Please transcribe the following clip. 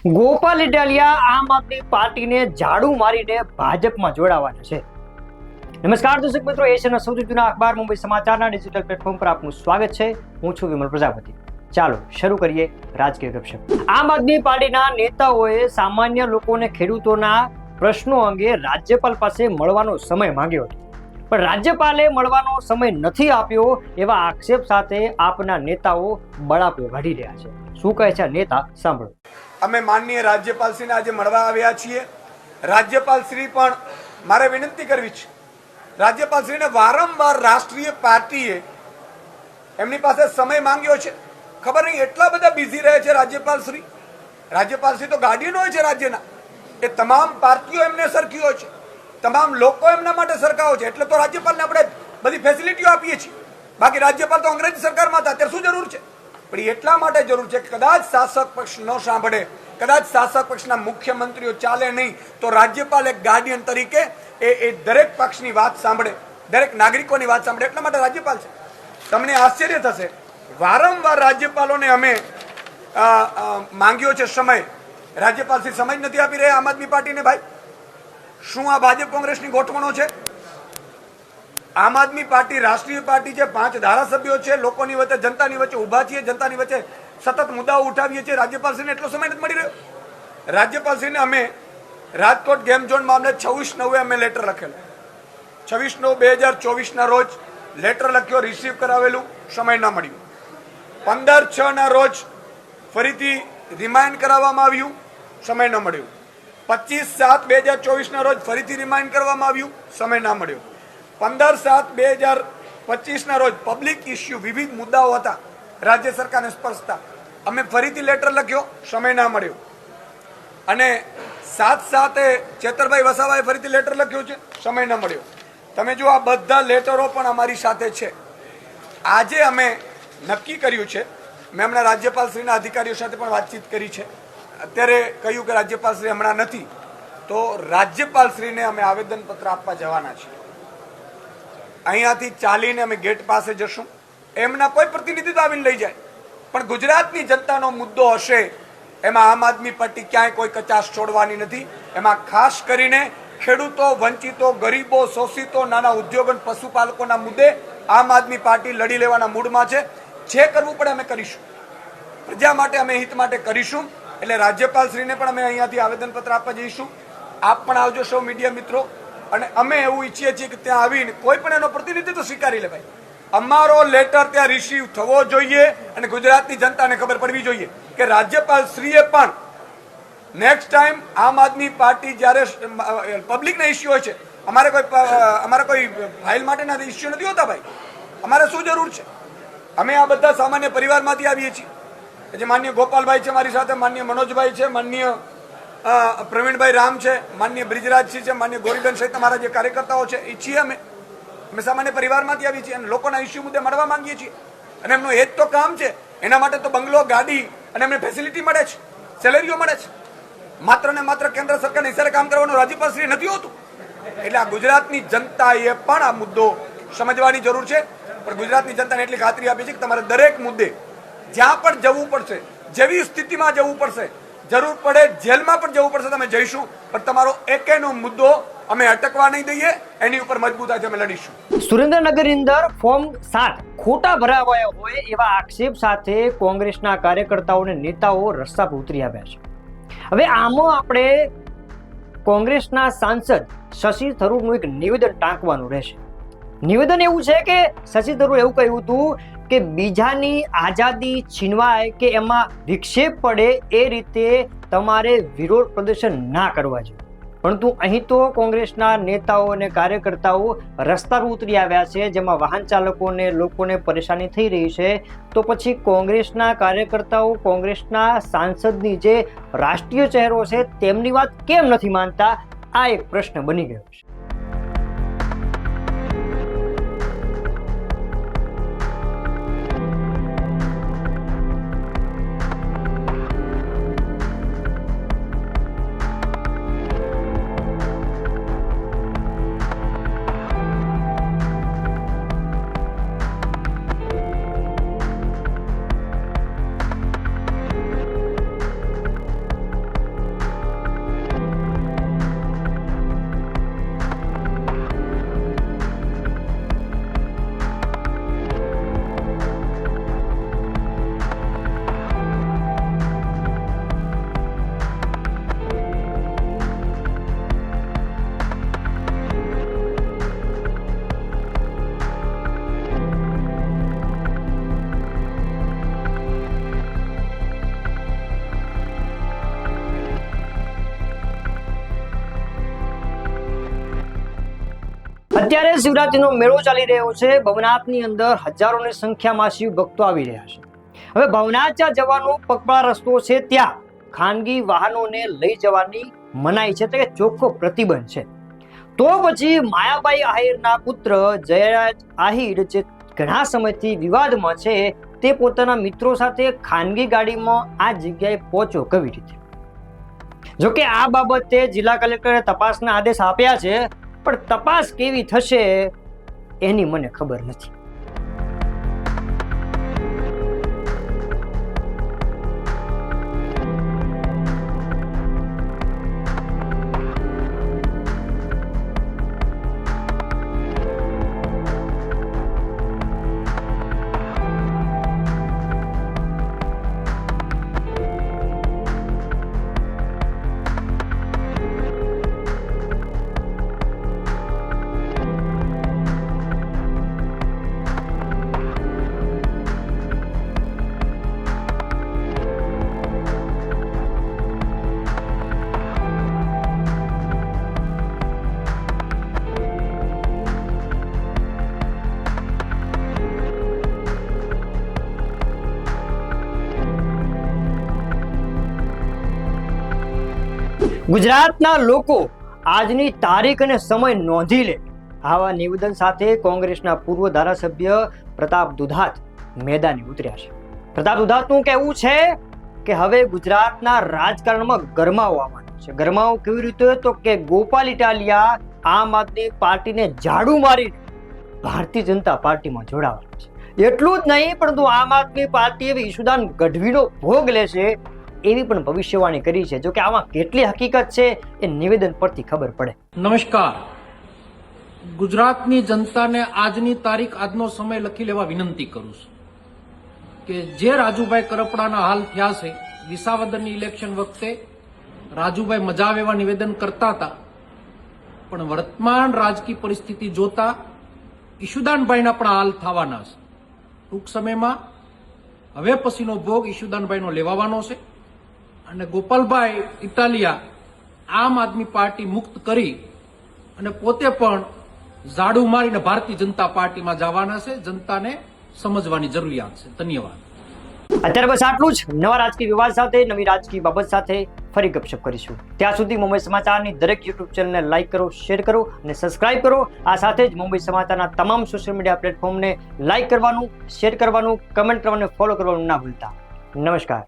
ગોપાલ ઇટાલિયા આમ આદમી પાર્ટીને ઝાડુ મારીને ભાજપમાં જોડાવાના છે. નમસ્કાર દર્શક મિત્રો, એશિયાના સૌથી જૂના અખબાર મુંબઈ સમાચારના ડિજિટલ પ્લેટફોર્મ પર આપનું સ્વાગત છે. હું છું વિમલ પ્રજાપતિ. ચાલો શરૂ કરીએ રાજકીય ગપશપ. આમ આદમી પાર્ટીના નેતાઓએ સામાન્ય લોકોને ખેડૂતોના પ્રશ્નો અંગે રાજ્યપાલ પાસે મળવાનો સમય માંગ્યો હતો, પણ રાજ્યપાલે મળવાનો સમય નથી આપ્યો એવા આક્ષેપ સાથે આપના નેતાઓ બળાપો કાઢી રહ્યા છે. શું કહે છે નેતા, સાંભળો. અમે માનનીય રાજ્યપાલશ્રીને આજે મળવા આવ્યા છીએ. રાજ્યપાલશ્રી પણ મારે વિનંતી કરવી છે. રાજ્યપાલશ્રીને વારંવાર રાષ્ટ્રીય પાર્ટીએ એમની પાસે સમય માંગ્યો છે. ખબર નહીં એટલા બધા બિઝી રહે છે રાજ્યપાલશ્રી. રાજ્યપાલશ્રી તો ગાર્ડિયન હોય છે રાજ્યના. એ તમામ પાર્ટીઓ એમને સરખી હોય છે, તમામ લોકો એમના માટે સરખા હોય છે. એટલે તો રાજ્યપાલને આપણે બધી ફેસિલિટીઓ આપીએ છીએ. બાકી રાજ્યપાલ તો અંગ્રેજી સરકારમાં હતા, અત્યારે શું જરૂર છે? પણ એટલા માટે જરૂર છે કે કદાચ શાસક પક્ષ ન સાંભળે, કદાચ શાસક પક્ષના મુખ્યમંત્રીઓ ચાલે નહીં, તો રાજ્યપાલ એક ગાર્ડિયન તરીકે એ દરેક પક્ષની વાત સાંભળે, દરેક નાગરિકોની વાત સાંભળે. એટલા માટે રાજ્યપાલ છે. તમને આશ્ચર્ય થશે, વારંવાર રાજ્યપાલોને અમે માંગ્યો છે સમય. રાજ્યપાલશ્રી સમય જ નથી આપી રહ્યા આમ આદમી પાર્ટીને. ભાઈ, શું આ ભાજપ કોંગ્રેસની ગોઠવણો છે? આમ આદમી પાર્ટી રાષ્ટ્રીય પાર્ટી છે, 5 ધારાસભ્યો છે, લોકોની વચ્ચે, જનતાની વચ્ચે ઉભા છીએ, જનતાની વચ્ચે સતત મુદ્દાઓ ઉઠાવીએ છીએ. રાજ્યપાલશ્રીને એટલો સમય નથી મળી રહ્યો. રાજ્યપાલશ્રીને અમે રાજકોટ ગેમ ઝોન મામલે 26/9 અમે લેટર લખેલો. 26/9/2024 રોજ લેટર લખ્યો, રિસીવ કરાવેલું, સમય ના મળ્યું. 15/6 રોજ ફરીથી રિમાઇન્ડ કરાવવામાં આવ્યું, સમય ન મળ્યો. 25/7/2024 રોજ ફરીથી રિમાઇન્ડ કરવામાં આવ્યું, સમય ના મળ્યો. 15/7/2025 રોજ પબ્લિક ઇસ્યુ, વિવિધ મુદ્દાઓ હતા રાજ્ય સરકારને સ્પર્શતા, અમે ફરીથી લેટર લખ્યો, સમય ના મળ્યો. અને 7/7 ચેતરભાઈ વસાવાએ ફરીથી લેટર લખ્યો છે, સમય ન મળ્યો. તમે જો આ બધા લેટરો પણ અમારી સાથે છે. આજે અમે નક્કી કર્યું છે, મેં હમણાં રાજ્યપાલશ્રીના અધિકારીઓ સાથે પણ વાતચીત કરી છે. અત્યારે કહ્યું કે રાજ્યપાલશ્રી હમણાં નથી, તો રાજ્યપાલશ્રીને અમે આવેદનપત્ર આપવા જવાના છીએ. અહીંયાથી ચાલીને અમે ગેટ પાસે જશું. એમના કોઈ પ્રતિનિધિ તો આવીને લઈ જાય, પણ ગુજરાતની જનતાનો મુદ્દો હશે એમાં આમ આદમી પાર્ટી ક્યાંય કોઈ કચાશ છોડવાની નથી. એમાં ખાસ કરીને ખેડૂતો, વંચિતો, ગરીબો, શોષિતો, નાના ઉદ્યોગો, પશુપાલકોના મુદ્દે આમ આદમી પાર્ટી લડી લેવાના મૂડમાં છે. જે કરવું પડે અમે કરીશું, પ્રજા માટે, અમે હિત માટે કરીશું. એટલે રાજ્યપાલશ્રીને પણ અમે અહીંયાથી આવેદનપત્ર આપવા જઈશું. આપ પણ આવજો, સૌ મીડિયા મિત્રો. અને અમે એવું ઈચ્છીએ છીએ કે ત્યાં આવીને કોઈ પણ એનો પ્રતિનિધિત્વ સ્વીકારી લે. ભાઈ, અમારો લેટર ત્યાં રિસીવ થવો જોઈએ અને ગુજરાતની જનતાને ખબર પડવી જોઈએ કે રાજ્યપાલશ્રીએ પણ નેક્સ્ટ ટાઈમ આમ આદમી પાર્ટી જ્યારે પબ્લિકના ઇસ્યુ હોય છે, અમારે કોઈ ફાઇલ માટેના ઇસ્યુ નથી હોતા. ભાઈ, અમારે શું જરૂર છે? અમે આ બધા સામાન્ય પરિવારમાંથી આવીએ છીએ. જે માનનીય ગોપાલભાઈ છે મારી સાથે, માનનીય મનોજભાઈ છે, માનનીય પ્રવીણભાઈ રામ છે, માનનીય બ્રિજરાજસિંહ છે, માનનીય ગોરીબેન સહિત અમારા જે કાર્યકર્તાઓ છે એ છીએ. અમે સામાન્ય પરિવારમાંથી આવીએ છીએ અને લોકોના ઇસ્યુ મુદ્દે મળવા માંગીએ છીએ. અને એમનું એ જ તો કામ છે. એના માટે તો બંગલો, ગાડી અને એમને ફેસિલિટી મળે છે, સેલેરીઓ મળે છે. માત્ર ને માત્ર કેન્દ્ર સરકારના હિસારે કામ કરવાનું રાજ્યપાલશ્રી નથી હોતું. એટલે આ ગુજરાતની જનતાએ પણ આ મુદ્દો સમજવાની જરૂર છે. પણ ગુજરાતની જનતાને એટલી ખાતરી આપી છે કે તમારે દરેક મુદ્દે જ્યાં પણ જવું પડશે, જેવી સ્થિતિમાં જવું પડશે, જરૂર પડે જેલમાં પણ જવું પડશે, તમે જઈશું. પણ તમારો એકેનો મુદ્દો અમે અટકવા નહીં દઈએ. એની ઉપર મજબૂતાઈથી અમે લડીશું. સુરેન્દ્રનગરની અંદર ફોર્મ 7 ખોટા ભરાવાયા હોય એવા આક્ષેપ સાથે કોંગ્રેસના કાર્યકર્તાઓ અને નેતાઓ રસ્તા પર ઉતરી આવ્યા છે. હવે આમાં આપણે કોંગ્રેસના સાંસદ શશી થરૂરનું એક નિવેદન ટાંકવાનું રહેશે. નિવેદન એવું છે કે શશી થરૂર એવું કહ્યું હતું કે બીજાની આઝાદી છીનવાય કે એમાં વિક્ષેપ પડે એ રીતે તમારે વિરોધ પ્રદર્શન ના કરવા જોઈએ. પરંતુ અહીં તો કોંગ્રેસના નેતાઓ અને કાર્યકર્તાઓ રસ્તા પર ઉતરી આવ્યા છે, જેમાં વાહન ચાલકોને, લોકોને પરેશાની થઈ રહી છે. તો પછી કોંગ્રેસના કાર્યકર્તાઓ, કોંગ્રેસના સાંસદની જે રાષ્ટ્રીય ચહેરો છે તેમની વાત કેમ નથી માનતા? આ એક પ્રશ્ન બની ગયો છે. અત્યારે શિવરાત્રીનો મેળો ચાલી રહ્યો છે. ભવનાથની અંદર હજારોની સંખ્યામાં શિવ ભક્તો આવી રહ્યા છે. હવે ભવનાથ જ્યાં જવાનો પગપાળા રસ્તો છે ત્યાં ખાનગી વાહનોને લઈ જવાની મનાઈ છે, એટલે કે ચોખ્ખો પ્રતિબંધ છે. તો પછી માયાબાઈ આહિરના પુત્ર જયરાજ આહિર જે ઘણા સમયથી વિવાદમાં છે તે પોતાના મિત્રો સાથે ખાનગી ગાડીમાં આ જગ્યાએ પહોંચ્યો કેવી રીતે? જોકે આ બાબતે જિલ્લા કલેક્ટરે તપાસના આદેશ આપ્યા છે, પણ તપાસ કેવી થશે એની મને ખબર નથી. ગુજરાતના લોકો આજની તારીખ અને સમય નોંધી લે, આવા નિવેદન સાથે કોંગ્રેસના પૂર્વ ધારાસભ્ય પ્રતાપ દુધાત મેદાને ઉતર્યા છે. પ્રતાપ દુધાતનું કહેવું છે કે હવે ગુજરાતના રાજકારણમાં ગરમાવો આવવાનો છે. ગરમાવો કેવી રીતે? તો કે ગોપાલ ઇટાલિયા આમ આદમી પાર્ટીને ઝાડુ મારીને ભારતીય જનતા પાર્ટીમાં જોડાવાનું છે. એટલું જ નહીં, પરંતુ આમ આદમી પાર્ટી એવી ઈશુદાન ગઢવીનો ભોગ લેશે એવી પણ ભવિષ્યવાણી કરી છે. જો કે આમાં કેટલી હકીકત છે એ નિવેદન પરથી ખબર પડે. નમસ્કાર. ગુજરાતની જનતાને આજની તારીખ, આજનો સમય લખી લેવા વિનંતી કરું છું કે જે રાજુભાઈ કરપડાના હાલ થયા છે, વિસાવદરની ઇલેક્શન વખતે રાજુભાઈ મજા આવે એવા નિવેદન કરતા હતા, પણ વર્તમાન રાજકીય પરિસ્થિતિ જોતા ઈશુદાનભાઈના પણ હાલ થવાના છે. ટૂંક સમયમાં હવે પછીનો ભોગ ઈશુદાનભાઈનો લેવાનો છે અને ગોપાલભાઈ ઇટાલિયા આમ આદમી પાર્ટી મુક્ત કરી અને પોતે પણ ઝાડુ મારીને ભારતીય જનતા પાર્ટીમાં જવાના છે. જનતાને સમજવાની જરૂરિયાત છે. ધન્યવાદ. અત્યારે બસ આટલું જ. નવા રાજકીય વિવાદ સાથે, નવી રાજકીય બાબત સાથે ફરી ગપશપ કરીશું. ત્યાં સુધી મુંબઈ સમાચારની દરેક યુટ્યુબ ચેનલને લાઈક કરો, શેર કરો અને સબસ્ક્રાઇબ કરો. આ સાથે જ મુંબઈ સમાચારના તમામ સોશિયલ મીડિયા પ્લેટફોર્મને લાઈક કરવાનું, શેર કરવાનું, કમેન્ટ કરવાનું, ફોલો કરવાનું ના ભૂલતા. નમસ્કાર.